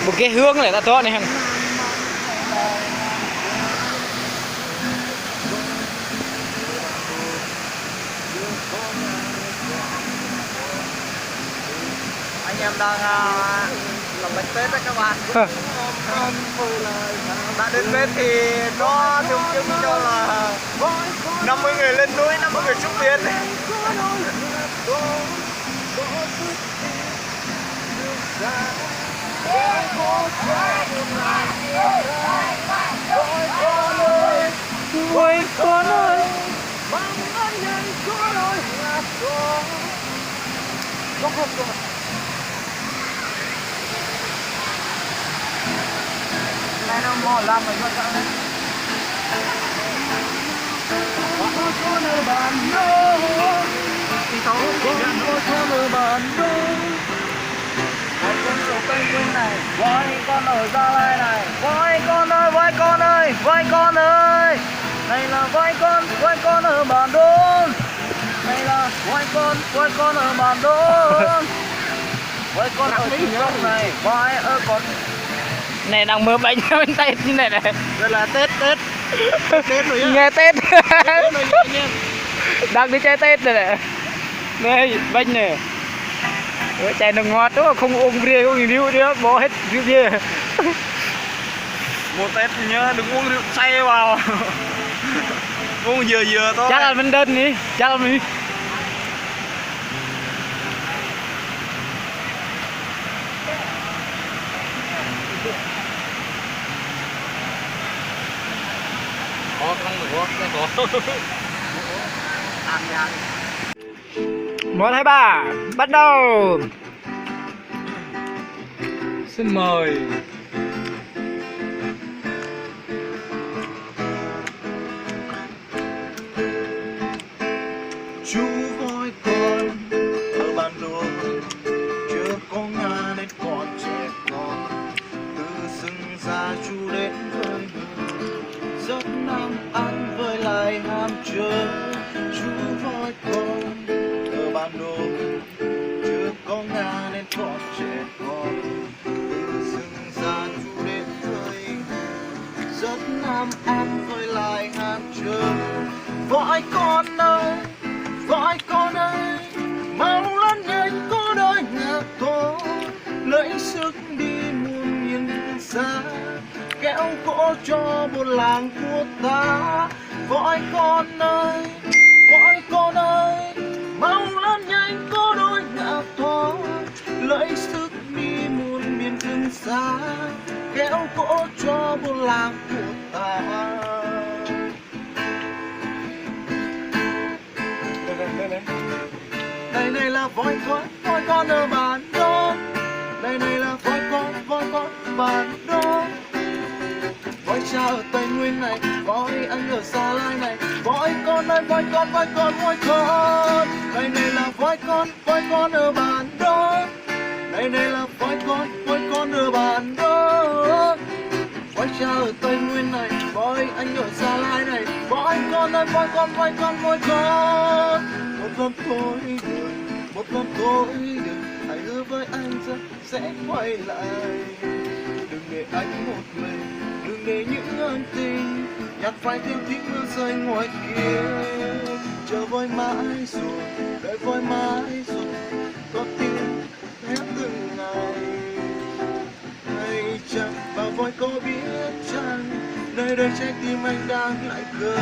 một cái hướng này ta to này. Anh em đang làm bánh tết đấy các bạn. Đã đến Tết thì nó tượng trưng cho là 50 người lên núi, 50 người trúc tiên. Ôi con ơi, này nó mò làm rồi con ạ. Thì cháu con số Tây Nguyên này, voi con ở Gia Lai này, voi con ơi, voi con ơi, voi con ơi. Này là voi con ở Bản Đôn. Này là voi con ở Bản Đôn. Voi con ở Trung Quốc này, voi ở con. này đang mơ bánh bên tay như này này. Đây là Tết rồi nhá. Nghe Tết. Tết rồi nhá anh em. Đang đi chơi Tết này này. Đây bánh này. Ủa, chai nó ngọt đó, không uống bia uống rượu nữa, bỏ hết rượu bia. Một Tết thì nhớ đừng uống rượu say vào. Uống vừa thôi. Chắc là mình đơn đi, chắc là mình. Có không được có. Ăn nha. 1, 2, 3, bắt đầu. Xin mời. Chú voi con ở Bản Đôn, chưa có Nga nên còn trẻ con. Từ rừng ra chú đến với đường, rất nam ăn với lại ham chơi. Chú voi con ở Bản Đôn, chưa có Nga nên còn trẻ con. Từ rừng ra chú đến với rất nam ăn với lại ham chơi. Voi con ơi, voi con ơi, mau lớn nhanh có đôi ngạc thố, lấy sức đi muôn miền xa, kéo cỗ cho một làng của ta. Voi con ơi, mau lớn nhanh có đôi ngạc thố, lấy sức đi muôn miền phương xa, kéo cỗ cho một làng của ta. Này là voi con ở Bản Đôn. Này là voi con Bản Đôn. Voi cha ở Tây Nguyên này, voi anh ở Gia Lai này. Voi con ơi, voi con. Này là voi con ở Bản Đôn. Này là voi con ở Bản Đôn. Voi cha ở Tây Nguyên này, voi anh ở Gia Lai này. Voi con ơi, voi con. Một lần thôi được, hãy hứa với anh rằng sẽ quay lại. Đừng để anh một mình, đừng để những ân tình nhặt phai thêm tiếng mưa rơi ngoài kia. Chờ voi mãi rồi, đợi voi mãi rồi, có tiếng hét từng ngày. Hay chăng và voi có biết chăng, nơi đây trái tim anh đang lại khơi.